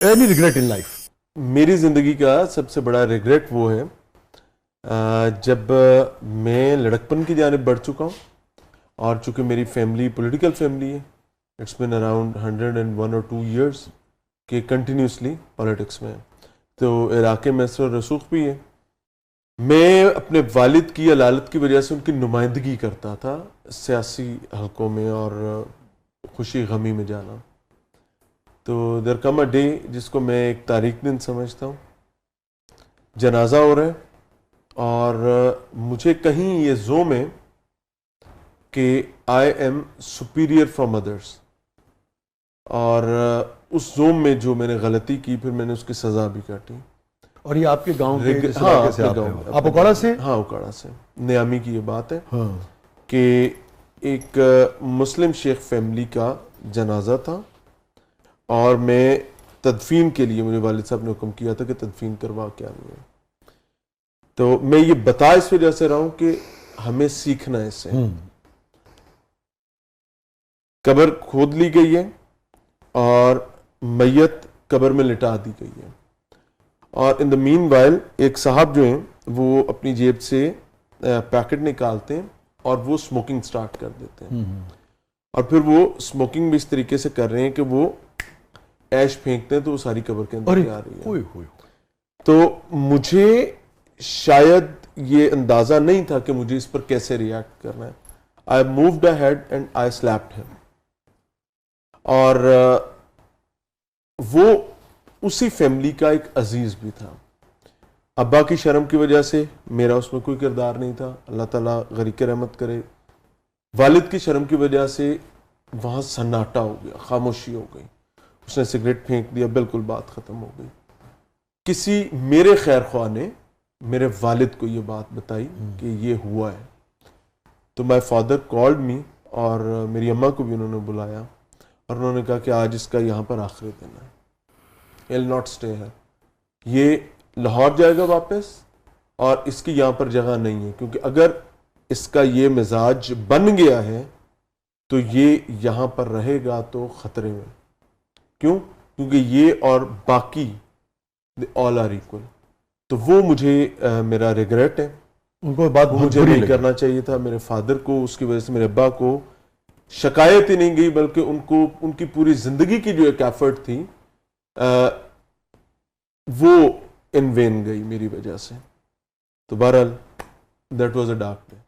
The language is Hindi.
Any regret in life? मेरी ज़िंदगी का सबसे बड़ा रिग्रेट वो है जब मैं लड़कपन की जानिब बढ़ चुका हूँ और चूँकि मेरी फैमिली पॉलिटिकल फैमिली है, इट्स बिन अराउंड 101 और 2 years के कंटिन्यूसली पॉलिटिक्स में, तो इराक़ में असर रसूख भी है। मैं अपने वालिद की अलालत की वजह से उनकी नुमाइंदगी करता था सियासी हलकों में और खुशी गमी में जाना। तो देयर कम अ डे जिसको मैं एक तारीख दिन समझता हूँ, जनाजा हो रहा है और मुझे कहीं ये ज़ोम है कि I am superior from others, और उस जोम में जो मैंने गलती की फिर मैंने उसकी सज़ा भी काटी। और ये आपके गांव के जिस हाँ, इलाके से आप हैं? आप उकाड़ा से? हाँ, उकाड़ा से। नियामी की ये बात है हाँ। कि एक मुस्लिम शेख फैमिली का जनाजा था और मैं तदफीन के लिए, मुझे वालिद साहब ने हुक्म किया था कि तदफीन करवा के आनी है। तो मैं ये बता इस वजह से रहा हूँ कि हमें सीखना है इससे। कब्र खोद ली गई है और मैयत कब्र में लिटा दी गई है, और इन द मीन वाइल एक साहब जो हैं वो अपनी जेब से पैकेट निकालते हैं और वो स्मोकिंग स्टार्ट कर देते हैं, और फिर वो स्मोकिंग भी इस तरीके से कर रहे हैं कि वो ऐश फेंकते हैं तो वो सारी कब्र के अंदर आ रही है। तो मुझे शायद ये अंदाजा नहीं था कि मुझे इस पर कैसे रिएक्ट करना है। I moved ahead and I slapped him, और वो उसी फैमिली का एक अजीज भी था। अब्बा की शर्म की वजह से मेरा उसमें कोई किरदार नहीं था, अल्लाह ताला गरीक रहमत करे। वालिद की शर्म की वजह से वहाँ सन्नाटा हो गया, खामोशी हो गई, उसने सिगरेट फेंक दिया, बिल्कुल बात ख़त्म हो गई। किसी मेरे खैर ख्वाह ने मेरे वालिद को ये बात बताई कि ये हुआ है, तो माई फादर कॉल्ड मी, और मेरी अम्मा को भी उन्होंने बुलाया और उन्होंने कहा कि आज इसका यहाँ पर आखिरी दिन है, I'll not stay here। ये लाहौर जाएगा वापस और इसकी यहाँ पर जगह नहीं है, क्योंकि अगर इसका ये मिजाज बन गया है तो ये यहाँ पर रहेगा तो ख़तरे में। क्यों? क्योंकि ये और बाकी ऑल आर इक्वल। तो वो मुझे मेरा रिग्रेट है, उनको बात मुझे नहीं करना चाहिए था। मेरे फादर को उसकी वजह से, मेरे अब्बा को शिकायत ही नहीं गई, बल्कि उनको उनकी पूरी ज़िंदगी की जो एक एफर्ट थी वो इन वेन गई मेरी वजह से। तो बहरहाल that was a dark day.